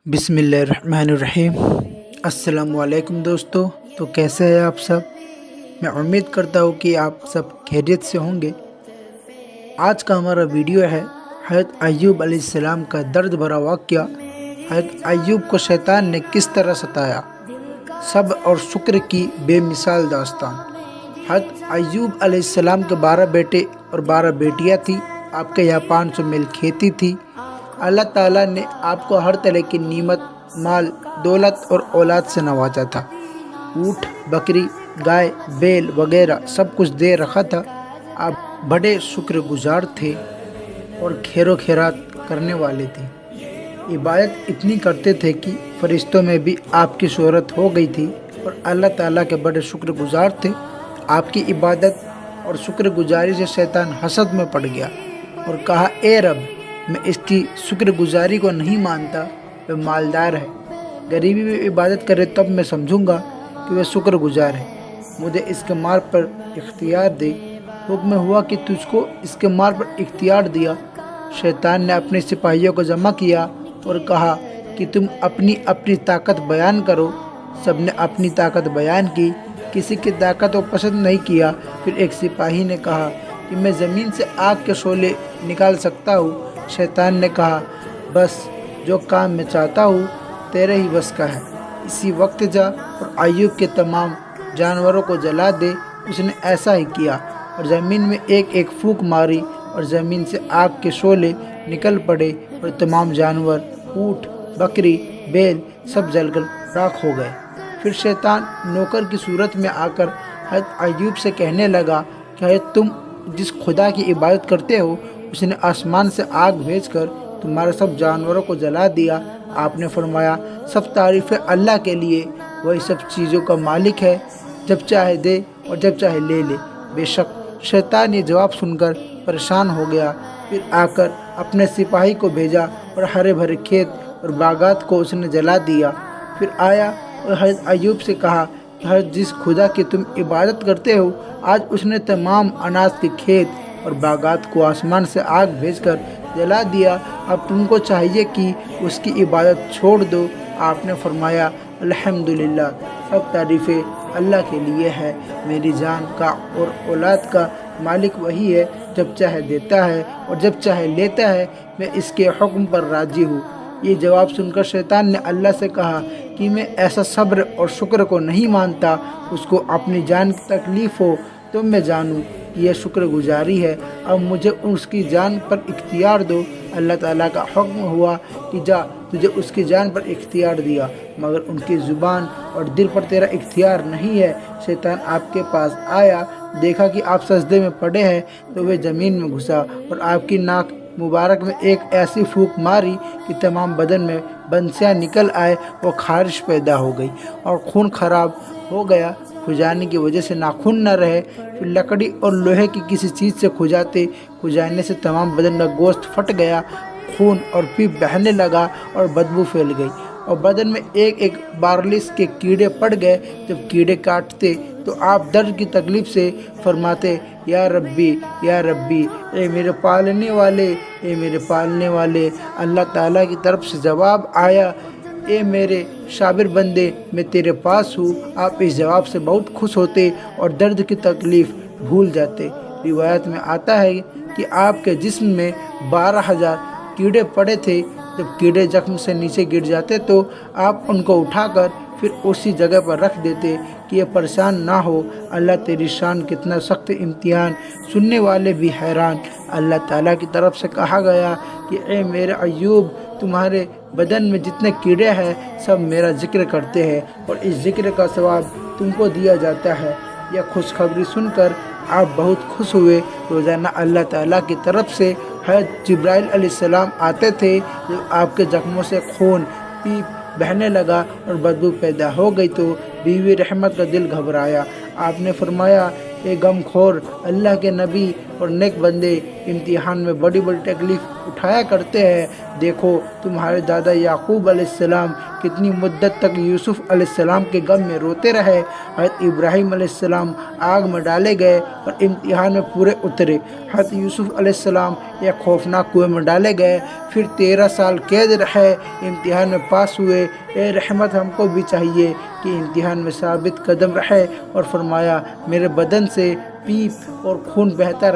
بسم اللہ الرحمن الرحیم۔ السلام علیکم دوستو، تو کیسے ہیں آپ سب؟ میں امید کرتا ہوں کہ آپ سب خیریت سے ہوں گے۔ آج کا ہمارا ویڈیو ہے حضرت ایوب علیہ السلام کا درد بھرا واقعہ۔ حضرت ایوب کو شیطان نے کس طرح ستایا، صبر اور شکر کی بے مثال داستان۔ حضرت ایوب علیہ السلام کے 12 بیٹے اور 12 بیٹیاں تھیں۔ آپ کے یہاں 500 میل کھیتی تھی۔ اللہ تعالیٰ نے آپ کو ہر طرح کی نعمت، مال، دولت اور اولاد سے نوازا تھا۔ اونٹ، بکری، گائے، بیل وغیرہ سب کچھ دے رکھا تھا۔ آپ بڑے شکر گزار تھے اور خیر و خیرات کرنے والے تھے۔ عبادت اتنی کرتے تھے کہ فرشتوں میں بھی آپ کی شہرت ہو گئی تھی، اور اللہ تعالیٰ کے بڑے شکر گزار تھے۔ آپ کی عبادت اور شکر گزاری سے شیطان حسد میں پڑ گیا اور کہا، اے رب، میں اس کی شکر گزاری کو نہیں مانتا۔ وہ مالدار ہے، غریبی میں عبادت کرے تب میں سمجھوں گا کہ وہ شکر گزار ہے۔ مجھے اس کے مال پر اختیار دے۔ حکم ہوا کہ تجھ کو اس کے مال پر اختیار دیا۔ شیطان نے اپنے سپاہیوں کو جمع کیا اور کہا کہ تم اپنی اپنی طاقت بیان کرو۔ سب نے اپنی طاقت بیان کی، کسی کی طاقت کو پسند نہیں کیا۔ پھر ایک سپاہی نے کہا کہ میں زمین سے آگ کے شعلے نکال سکتا ہوں۔ شیطان نے کہا، بس جو کام میں چاہتا ہوں تیرے ہی بس کا ہے، اسی وقت جا اور ایوب کے تمام جانوروں کو جلا دے۔ اس نے ایسا ہی کیا اور زمین میں ایک ایک پھونک ماری اور زمین سے آگ کے شعلے نکل پڑے اور تمام جانور، اونٹ، بکری، بیل سب جل کر راکھ ہو گئے۔ پھر شیطان نوکر کی صورت میں آ کر حضرت ایوب سے کہنے لگا کہ حضرت تم جس خدا کی عبادت کرتے ہو، اس نے آسمان سے آگ بھیج کر تمہارے سب جانوروں کو جلا دیا۔ آپ نے فرمایا، سب تعریفیں اللہ کے لیے، وہی سب چیزوں کا مالک ہے، جب چاہے دے اور جب چاہے لے لے۔ بے شک شیطان یہ جواب سن کر پریشان ہو گیا۔ پھر آ کر اپنے سپاہی کو بھیجا اور ہرے بھرے کھیت اور باغات کو اس نے جلا دیا۔ پھر آیا اور حضرت ایوب سے کہا کہ حضرت جس خدا کی تم عبادت کرتے ہو، آج اس نے تمام اناج کے کھیت اور باغات کو آسمان سے آگ بھیج کر جلا دیا۔ اب تم کو چاہیے کہ اس کی عبادت چھوڑ دو۔ آپ نے فرمایا، الحمدللہ، سب تعریفیں اللہ کے لیے ہے۔ میری جان کا اور اولاد کا مالک وہی ہے، جب چاہے دیتا ہے اور جب چاہے لیتا ہے۔ میں اس کے حکم پر راضی ہوں۔ یہ جواب سن کر شیطان نے اللہ سے کہا کہ میں ایسا صبر اور شکر کو نہیں مانتا۔ اس کو اپنی جان کی تکلیف ہو تو میں جانوں کہ یہ شکر گزاری ہے۔ اب مجھے اس کی جان پر اختیار دو۔ اللہ تعالیٰ کا حکم ہوا کہ جا، تجھے اس کی جان پر اختیار دیا، مگر ان کی زبان اور دل پر تیرا اختیار نہیں ہے۔ شیطان آپ کے پاس آیا، دیکھا کہ آپ سجدے میں پڑے ہیں تو وہ زمین میں گھسا اور آپ کی ناک مبارک میں ایک ایسی پھونک ماری کہ تمام بدن میں بنسیاں نکل آئے اور خارش پیدا ہو گئی اور خون خراب ہو گیا۔ کھجانے کی وجہ سے ناخن نہ رہے۔ پھر لکڑی اور لوہے کی کسی چیز سے کھجانے سے تمام بدن کا گوشت پھٹ گیا، خون اور پیپ بہنے لگا اور بدبو پھیل گئی، اور بدن میں ایک ایک بارلس کے کیڑے پڑ گئے۔ جب کیڑے کاٹتے تو آپ درد کی تکلیف سے فرماتے، یا ربی، یا ربی، اے میرے پالنے والے، اے میرے پالنے والے۔ اللہ تعالیٰ کی طرف سے جواب آیا، اے میرے صابر بندے، میں تیرے پاس ہوں۔ آپ اس جواب سے بہت خوش ہوتے اور درد کی تکلیف بھول جاتے۔ روایت میں آتا ہے کہ آپ کے جسم میں 12,000 کیڑے پڑے تھے۔ جب کیڑے زخم سے نیچے گر جاتے تو آپ ان کو اٹھا کر پھر اسی جگہ پر رکھ دیتے کہ یہ پریشان نہ ہو۔ اللہ تیری شان کتنا سخت امتحان، سننے والے بھی حیران۔ اللہ تعالیٰ کی طرف سے کہا گیا کہ اے میرے ایوب، تمہارے بدن میں جتنے کیڑے ہیں سب میرا ذکر کرتے ہیں اور اس ذکر کا ثواب تم کو دیا جاتا ہے۔ یہ خوشخبری سن کر آپ بہت خوش ہوئے۔ روزانہ اللہ تعالیٰ کی طرف سے حضرت جبرائیل علیہ السلام آتے تھے۔ جب آپ کے زخموں سے خون، پیپ بہنے لگا اور بدبو پیدا ہو گئی تو بیوی رحمت کا دل گھبرایا۔ آپ نے فرمایا، اے غم خور اللہ کے نبی اور نیک بندے امتحان میں بڑی بڑی تکلیف اٹھایا کرتے ہیں۔ دیکھو تمہارے دادا یعقوب علیہ السلام کتنی مدت تک یوسف علیہ السلام کے غم میں روتے رہے۔ حضرت ابراہیم علیہ السلام آگ میں ڈالے گئے اور امتحان میں پورے اترے۔ حضرت یوسف علیہ السلام ایک خوفناک کنویں میں ڈالے گئے، پھر 13 سال قید رہے، امتحان میں پاس ہوئے۔ اے رحمت ہم کو بھی چاہیے کہ امتحان میں ثابت قدم رہے، اور فرمایا میرے بدن سے پیپ اور خون بہتا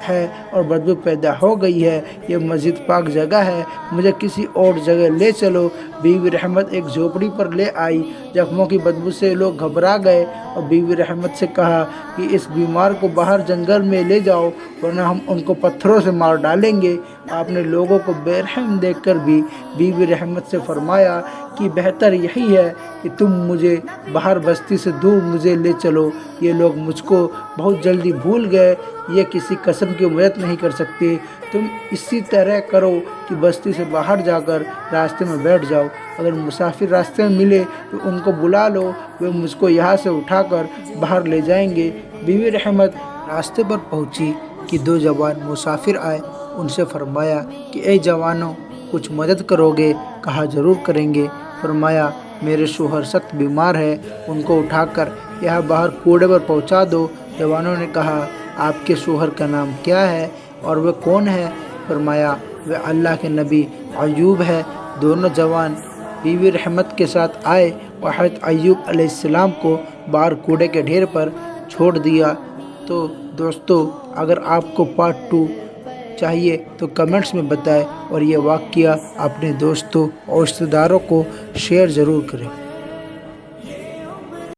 ہے اور بدبو پیدا ہو گئی ہے، یہ مسجد پاک جگہ ہے، مجھے کسی اور جگہ لے چلو۔ بیوی رحمت ایک جھوپڑی پر لے آئی، زخموں کی بدبو سے لوگ گھبرا گئے اور بیوی رحمت سے کہا کہ اس بیمار کو باہر جنگل میں لے جاؤ ورنہ ہم ان کو پتھروں سے مار ڈالیں گے۔ آپ نے لوگوں کو بے رحم دیکھ کر بھی بیوی رحمت سے فرمایا کہ بہتر یہی ہے کہ تم مجھے باہر بستی سے دور مجھے لے چلو، یہ لوگ مجھ کو بہت جلدی بھول گئے، یہ کسی قسم کی مدد نہیں کر سکتے۔ تم اسی طرح کرو کہ بستی سے باہر جا کر راستے میں بیٹھ جاؤ، اگر مسافر راستے میں ملے تو ان کو بلا لو، وہ مجھ کو یہاں سے اٹھا کر باہر لے جائیں گے۔ بیوی رحمت راستے پر پہنچی کہ 2 جوان مسافر آئے، ان سے فرمایا کہ اے جوانوں کچھ مدد کرو گے؟ کہا ضرور کریں گے۔ فرمایا میرے شوہر سخت بیمار ہے، ان کو اٹھا کر یہاں باہر کوڑے پر پہنچا دو۔ جوانوں نے کہا آپ کے شوہر کا نام کیا ہے اور وہ کون ہے؟ فرمایا وہ اللہ کے نبی ایوب ہے۔ دونوں جوان بیوی رحمت کے ساتھ آئے اور حضرت ایوب علیہ السلام کو باہر کوڑے کے ڈھیر پر چھوڑ دیا۔ تو دوستو اگر آپ کو پارٹ 2 چاہیے تو کمنٹس میں بتائیں، اور یہ واقعہ اپنے دوستوں اور رشتہ داروں کو شیئر ضرور کریں۔